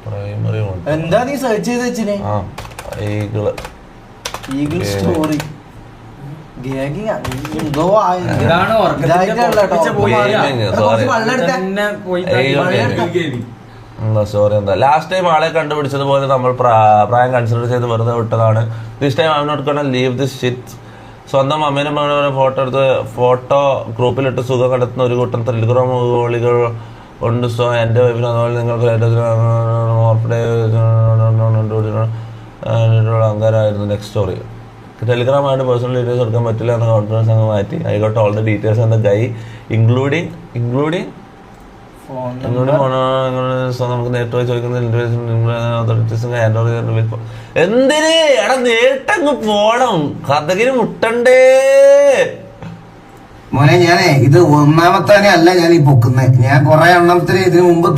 Primary എന്താ നീ search ചെയ്ത് വെച്ചിനെ? ഈഗിൾ സ്റ്റോറി സോറി എന്താ ലാസ്റ്റ് ടൈം ആളെ കണ്ടുപിടിച്ചതുപോലെ നമ്മൾ പ്രായം കൺസിഡർ ചെയ്ത് വെറുതെ വിട്ടതാണ്. This time I am not gonna leave this shit. സ്വന്തം അമ്മേനും ഫോട്ടോ എടുത്ത് ഫോട്ടോ ഗ്രൂപ്പിലിട്ട് സുഖം കണ്ടെത്തുന്ന ഒരു കൂട്ടം ടെലിഗ്രാം ഗോളികൾ ഉണ്ട്. സോ എൻ്റെ വൈഫിന് അതുപോലെ നിങ്ങൾക്ക് അങ്കാരായിരുന്നു. നെക്സ്റ്റ് സ്റ്റോറി ടെലിഗ്രാം ആയിട്ട് പേഴ്സണൽ ഡീറ്റെയിൽസ് എടുക്കാൻ പറ്റില്ല എന്ന കോൺഫിഡൻസ് അങ്ങ് മാറ്റി. I got all the details എന്ന ഗൈ ഇൻക്ലൂഡിങ് നമുക്ക് നേരിട്ട് പോയി ചോദിക്കുന്ന എന്തിന് എടാ നേരിട്ടങ്ങ് പോണം, കഥകിന് മുട്ടണ്ടേ മോനെ. ഞാനേ ഇത് ഒന്നാമത്തെ അല്ല ഞാൻ ഈ പൊക്കുന്നത്, ഞാൻ കൊറേ എണ്ണത്തിന് ഇതിനു മുമ്പ്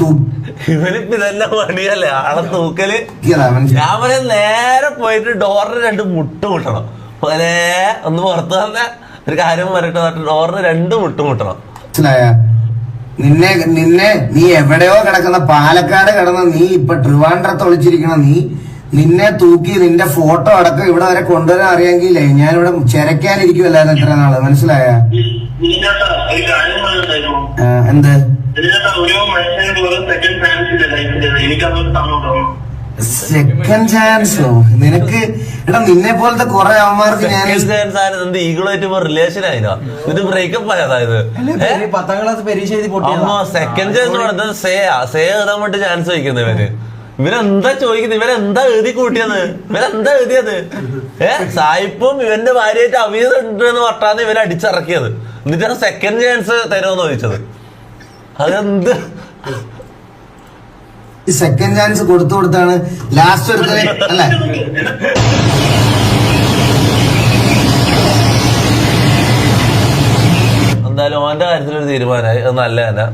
ഇവനിപ്പ ഇതെല്ലാം പണിയല്ലേ ആളെ തൂക്കല്. ഞാൻ പറയാൻ നേരെ പോയിട്ട് ഡോറിന് 2 മുട്ട് മുട്ടണം. പോലെ ഒന്ന് പുറത്ത് വന്ന ഒരു കാര്യം പറയട്ടെ, ഡോറിന് 2 മുട്ട് മുട്ടണം. മനസ്സിലായ നിന്നെ നീ എവിടെയോ കിടക്കുന്ന പാലക്കാട് കിടന്ന നീ ഇപ്പൊ ട്രിവാൻഡ്രത്ത് ഒളിച്ചിരിക്കണ നിന്നെ തൂക്കി നിന്റെ ഫോട്ടോ അടക്കം ഇവിടെ വരെ കൊണ്ടുവരാൻ അറിയാമെങ്കിലേ ഞാനിവിടെ ചെരക്കാനിരിക്കുമല്ലായിരുന്നു ഇത്ര നാള്. മനസ്സിലായ എന്ത് സെക്കൻഡ് ചാൻസോ നിനക്ക്? എടാ നിന്നെ പോലത്തെ കുറെ അവന്മാർക്ക് ഞാൻ ഈഗിളായിട്ട് റിലേഷൻ ആയിനോ? ഇത് ബ്രേക്കപ്പ് ആയതായത് 10ാം ക്ലാസ് പരീക്ഷ എഴുതി സെക്കൻഡ് ചാൻസ് കൊടുത്തത് സേ എഴുതാൻ വേണ്ടി ചാൻസ് വയ്ക്കുന്നത് ഇവര്. ഇവരെന്താ ചോദിക്കുന്നത്? ഇവരെന്താ എഴുതി കൂട്ടിയത്? ഇവരെന്താ എഴുതിയത്? സായിപ്പും ഇവന്റെ ഭാര്യയായിട്ട് അവിയത് ഉണ്ട് എന്ന് പറഞ്ഞാണ് ഇവരെ അടിച്ചിറക്കിയത്. എന്നിട്ടാണ് സെക്കൻഡ് ചാൻസ് തരുമെന്ന് ചോദിച്ചത്. അതെന്ത് സെക്കൻഡ് ചാൻസ് കൊടുത്താണ് ലാസ്റ്റ് എടുത്തത് അല്ലേ? എന്തായാലും ഓന്റെ കാര്യത്തിലൊരു തീരുമാനമായി. അത് നല്ല തന്നെ.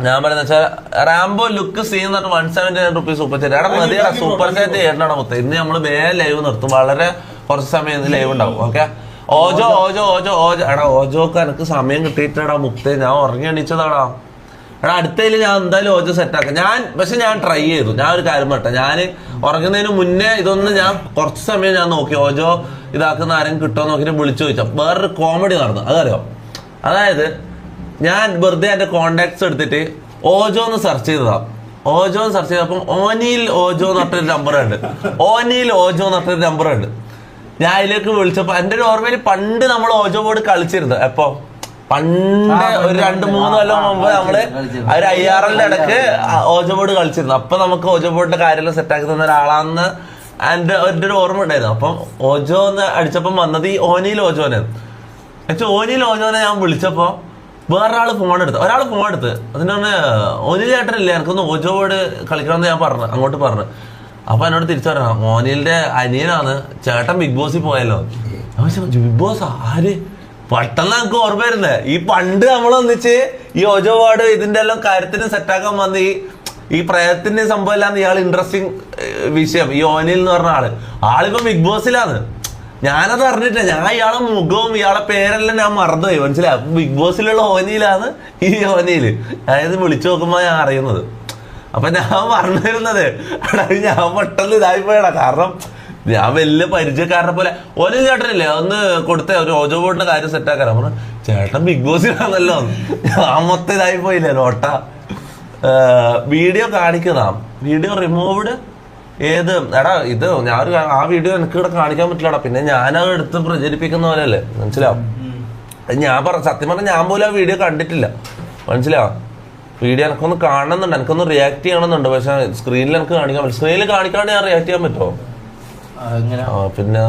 ഞാൻ പറയുന്ന വെച്ചാൽ Rambo look scene 179 rupees super chat. എടാ മതിയാ സൂപ്പർ ചാറ്റ് ചെയ്യണം മൊത്തം. ഇന്ന് നമ്മള് വേഗം ലൈവ് നിർത്തും. വളരെ കുറച്ച് സമയം ഇന്ന് ലൈവ് ഉണ്ടാവും. ഓക്കെ ഓജോ എടാ ഓജോക്ക് എനിക്ക് സമയം കിട്ടിയിട്ടാടാ മുക്തേ. ഞാൻ ഉറങ്ങി എണീച്ചതാടാ. എടാ അടുത്തതിൽ ഞാൻ എന്തായാലും ഓജോ സെറ്റാക്കാം. പക്ഷെ ഞാൻ ട്രൈ ചെയ്തു. ഞാൻ ഒരു കാര്യം പറട്ടെ, ഞാൻ ഉറങ്ങുന്നതിന് മുന്നേ ഇതൊന്ന് ഞാൻ കുറച്ച് സമയം ഞാൻ നോക്കി ഓജോ ഇതാക്കുന്ന ആരെങ്കിലും കിട്ടുമോ നോക്കിയിട്ട് വിളിച്ചു ചോദിച്ചാൽ വേറൊരു കോമഡി നടന്നു. അതറിയോ? അതായത് ഞാൻ വെറുതെ എൻ്റെ കോണ്ടാക്ട്സ് എടുത്തിട്ട് ഓജോ എന്ന് സെർച്ച് ചെയ്തതാ. ഓജോ എന്ന് സെർച്ച് ചെയ്തപ്പം ഓനിയിൽ ഓജോ എന്ന് പറഞ്ഞൊരു നമ്പർ ഉണ്ട്. ഞാൻ അതിലേക്ക് വിളിച്ചപ്പോൾ എൻ്റെ ഒരു ഓർമ്മയിൽ പണ്ട് നമ്മൾ ഓജോ ബോർഡ് കളിച്ചിരുന്നത്. എപ്പോ പണ്ട് ഒരു 2-3 കൊല്ലം മുമ്പ് നമ്മള് ഒരു IRL ഇടക്ക് ഓജോ ബോർഡ് കളിച്ചിരുന്നു. അപ്പൊ നമുക്ക് ഓജോ ബോർഡിന്റെ കാര്യമെല്ലാം സെറ്റാക്കി തന്ന ഒരാളാന്ന് എൻ്റെ ഒരു ഓർമ്മ ഉണ്ടായിരുന്നു. അപ്പം ഓജോ എന്ന് അടിച്ചപ്പം വന്നത് ഈ ഓനിയിൽ ഓജോനെ. ഓനിയിൽ ഓജോനെ ഞാൻ വിളിച്ചപ്പോ ഒരാൾ ഫോൺ എടുത്ത് അതിന് ഓനിൽ ചേട്ടനില്ല, എനിക്കൊന്ന് ഓജോ ബോർഡ് കളിക്കണമെന്ന് ഞാൻ അങ്ങോട്ട് പറഞ്ഞു. അപ്പൊ എന്നോട് തിരിച്ചു പറയണം ഓനിലിന്റെ അനിയനാണ്, ചേട്ടൻ ബിഗ് ബോസിൽ പോയല്ലോ. ബിഗ് ബോസ് ആര്? പെട്ടെന്ന് നമുക്ക് ഓർമ്മ വരുന്നേ ഈ പണ്ട് നമ്മളൊന്നിച്ച് ഈ ഓജോ ബോർഡ് ഇതിന്റെ എല്ലാം കാര്യത്തിന് സെറ്റാക്കാൻ വന്ന് ഈ പ്രയത്തിന്റെ സംഭവം എല്ലാം ഇയാൾ ഇൻട്രസ്റ്റിംഗ് വിഷയം. ഈ ഓനിൽ എന്ന് പറഞ്ഞ ആളിപ്പോ ബിഗ് ബോസിലാണ്. ഞാനത് അറിഞ്ഞിട്ടില്ല. ഞാൻ ഇയാളെ മുഖവും ഇയാളെ പേരെല്ലാം ഞാൻ മറന്നുപോയി. മനസ്സിലായി? ബിഗ് ബോസിലുള്ള ഓനിയിലാണ് ഈ ഓനിയിൽ. അതായത് വിളിച്ചു നോക്കുമ്പോ ഞാൻ അറിയുന്നത്. അപ്പൊ ഞാൻ പറഞ്ഞു തരുന്നത് ഞാൻ പെട്ടെന്ന് ഇതായിപ്പോയടാ. കാരണം ഞാൻ വലിയ പരിചയക്കാരനെ പോലെ ഓനിൽ ചേട്ടനില്ലേ ഒന്ന് കൊടുത്ത ഒരു ഓജോ ബോർഡിന്റെ കാര്യം സെറ്റാക്കാൻ പറഞ്ഞു. ചേട്ടൻ ബിഗ് ബോസിലാണല്ലോ. ഞാൻ മൊത്തം ഇതായിപ്പോയില്ലേ നോട്ട. വീഡിയോ വീഡിയോ റിമൂവ്ഡ് ഏത് എടാ ഇത് ഞാൻ ആ വീഡിയോ എനിക്ക് ഇവിടെ കാണിക്കാൻ പറ്റില്ലടാ. പിന്നെ ഞാനത് എടുത്ത് പ്രചരിപ്പിക്കുന്ന പോലെയല്ലേ. മനസ്സിലാവും? ഞാൻ സത്യം പറഞ്ഞാൽ ഞാൻ പോലും ആ വീഡിയോ കണ്ടിട്ടില്ല. മനസ്സിലാവും? വീഡിയോ എനിക്കൊന്ന് കാണണമെന്നുണ്ട്, എനിക്കൊന്ന് റിയാക്ട് ചെയ്യണമെന്നുണ്ട്. പക്ഷെ സ്ക്രീനിൽ എനിക്ക് കാണിക്കാൻ പറ്റും. സ്ക്രീനിൽ കാണിക്കാണ്ട് ഞാൻ റിയാക്ട് ചെയ്യാൻ പറ്റുമോ? പിന്നെ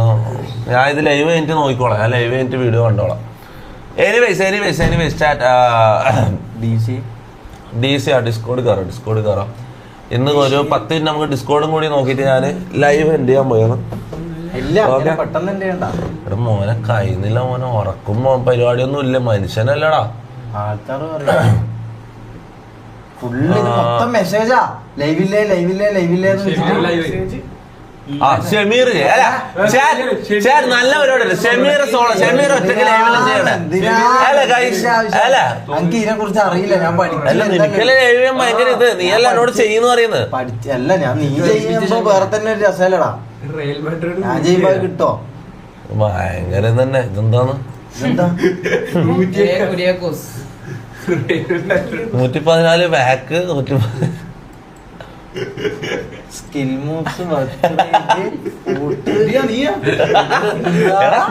ഞാൻ ഇത് ലൈവ് കഴിഞ്ഞിട്ട് നോക്കിക്കോളാം. ഞാൻ ലൈവ് കഴിഞ്ഞിട്ട് വീഡിയോ കണ്ടോളാം. എനിവേസ് DC ഡിസ്കോഡ് കയറാം. ഇന്ന് ഒരു 10 മിനിറ്റ് നമുക്ക് ഡിസ്കോഡും കൂടി നോക്കിയിട്ട് ഞാൻ ലൈവ് എൻഡ് ചെയ്യാൻ പോയാണ്. ഇവിടെ മോനെ കഴിയുന്നില്ല. മോനെ ഉറക്കുമ്പോ പരിപാടിയൊന്നും ഇല്ല. മനുഷ്യനല്ലടാ. ആ ഷമീർ അല്ല നല്ല പരിപാടിയല്ലേ ഷമീർ സോളോ ഷമീർ ഒറ്റയ്ക്ക് ലൈവിലും ചെയ്യണേ അല്ല ഗൈസ് അല്ല എനിക്ക് ഇതിനെ കുറിച്ച് അറിയില്ല, ഞാൻ അല്ല നിനക്കല്ലേ ലൈവ് ചെയ്യാൻ ഭയങ്കര ഇത് നീ അല്ല എന്നോട് ചെയ്യുന്നു പറയുന്നത് അല്ല ഞാൻ നീ ചെയ്യുമ്പോ വേറെ തന്നെ ഒരു രസമല്ലടാ, ഞാൻ ചെയ്യുമ്പോ അത് കിട്ടോ? ഭയങ്കര തന്നെ ഇതെന്താണ് ഇതെന്താ 114 back 114 skill moves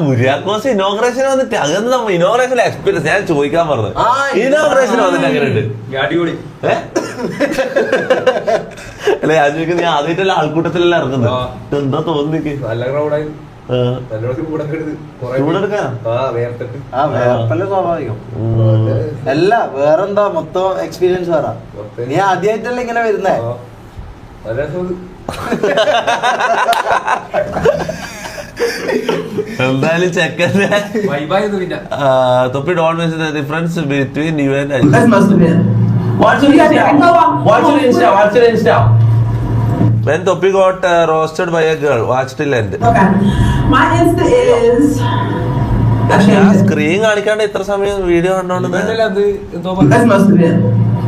Kuriakose inauguration വന്നിട്ട് അതൊന്നും നമ്മ ഇനോഗ്രേഷൻ എക്സ്പീരിയൻസ് ഞാൻ ചോദിക്കാൻ പറഞ്ഞു ഇനോഗ്രേഷൻ വന്നിട്ട് അങ്ങനെ ഉണ്ട് അല്ല ഞാൻ ചോദിക്കുന്നത് ഞാൻ ആദ്യമായിട്ടല്ല ആൾക്കൂട്ടത്തിലല്ല ഇറങ്ങുന്നത് എന്താ തോന്നിക്ക് സ്വാഭാവികം അല്ല വേറെന്താ മൊത്തം എക്സ്പീരിയൻസ് വേറെ. നീ ആദ്യമായിട്ടല്ല ഇങ്ങനെ വരുന്നേ. എന്തായാലും ചെക്കന്റെ തൊപ്പി don't miss the difference between you and when Topi got roasted by a girl, watch till end. Okay. My Insta is. Screen കാണിക്കാണ്ട് ഇത്ര സമയം വീഡിയോ കണ്ടോണ്ട് That's most of it.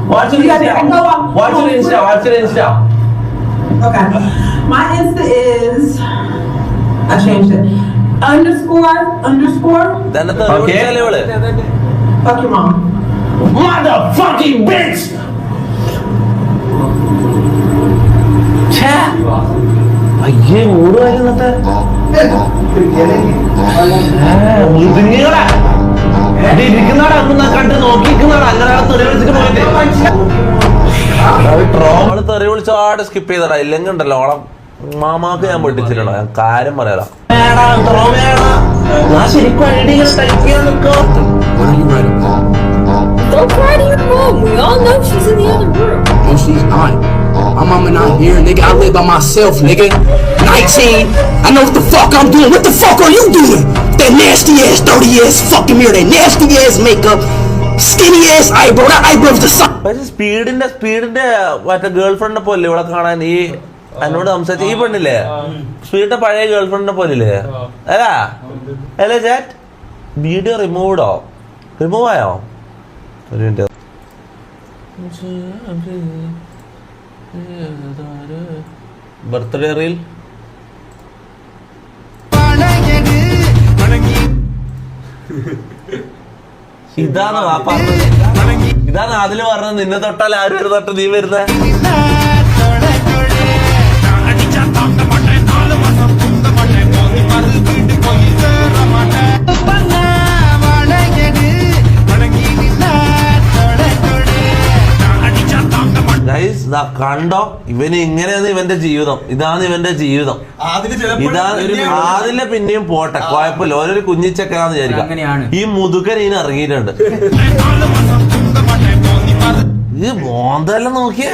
Watch your Insta. Okay. My Insta is. I changed it. Underscore. തന്നെ തെറിവിളിച്ചാലേ ഇവള് Fuck your mom. motherfucking bitch. അയ്യേ മൂട് വരുന്നത്തെ ഇരിക്കുന്നവിടെ അന്ന് കണ്ട് നോക്കിക്കുന്നവിടെ അങ്ങനെ തെറി വിളിച്ചിട്ട് പോയിട്ട് ട്രോള് തെറി വിളിച്ചാട് സ്കിപ്പ് ചെയ്തടാ ഇല്ലെങ്കിൽ ഉണ്ടല്ലോ ഓളം മാമാക്ക് ഞാൻ പൊട്ടിച്ചിട്ടുണ്ടോ ഞാൻ കാര്യം പറയാം ഞാൻ ശരിക്കും ഐഡിയ ടൈപ്പ് ചെയ്യാൻ നിൽക്കോ Go cry to your mom. We all know she's in the other room. No, she's not. My mama not here, nigga. I live by myself, nigga. 19. I know what the fuck I'm doing. What the fuck are you doing? That nasty ass, dirty ass fucking mirror. That nasty ass makeup. Skinny ass eyebrow. That eyebrow's the size. പക്ഷെ സ്പീഡിന്റെ മറ്റേ girl ഫ്രണ്ടിനെ പോലെ ഇവിടെ കാണാൻ ഈ എന്നോട് സംസാരിച്ച ഈ പെണ്ണില്ലേ സ്പീഡിന്റെ പഴയ ഗേൾ ഫ്രണ്ടിനെ പോലെ അല്ലേ ചാറ്റ് വീഡിയോ റിമൂവ്ഡോ റിമൂവ് ആയോ ഒരു മിനിറ്റ് ബർത്ത്ഡേ റീൽ ഇതാണ് ആ പറഞ്ഞത് ഇതാണ് അതില് പറഞ്ഞത് നിന്നെ തൊട്ടാൽ ആരും ഒരു തൊട്ട് നീ വരുന്നേ കണ്ടോ ഇവന് ഇങ്ങനെയാണ് ഇവന്റെ ജീവിതം ഇതാണ് ഇവന്റെ ജീവിതം ഇതാണ് അതിലെ പിന്നെയും പോട്ടെ കുഴപ്പമില്ല ഓരോരു കുഞ്ഞിച്ചക്കനാന്ന് വിചാരിക്കാം ഈ മുതുകൻ ഇതിന് ഇറങ്ങിയിട്ടുണ്ട് ഇത് മോന്തെല്ലാം നോക്കിയേ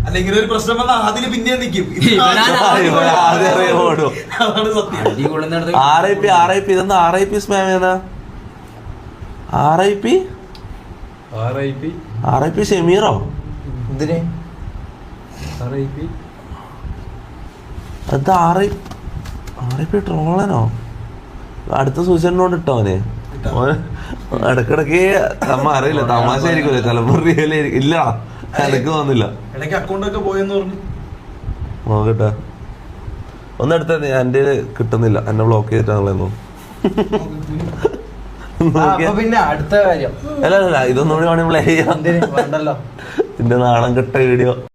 അല്ലെങ്കിൽ ഒരു പ്രശ്നം വന്നാൽ അതില് പിന്നെ നിൽക്കും. RIP ഇതെന്താ RIP സ്പാം ഏതാ RIP ഷമീറോ എന്തിന് അത് RIP ട്രോളനോ അടുത്ത സൂചനോട് ഇട്ടോ അവന് ഇടക്കിടക്ക് നമ്മ അറിയില്ല തമാശ ആയിരിക്കുമല്ലോ ചിലപ്പോ റിയൽ ഇല്ല എനിക്ക് തോന്നില്ല ഇടയ്ക്ക് അക്കൗണ്ട് ഒക്കെ പോയെന്ന് പറഞ്ഞു നോക്കട്ടെ ഒന്നെടുത്ത എന്റെ കിട്ടുന്നില്ല എന്നെ ബ്ലോക്ക് ചെയ്തിട്ടാണല്ലോ പിന്നെ അടുത്ത കാര്യം അല്ല ഇതൊന്നും കൂടി വേണമെങ്കിൽ പ്ലേ ചെയ്യാം വേണ്ടല്ലോ ഇതിന്റെ നാണം കെട്ട വീഡിയോ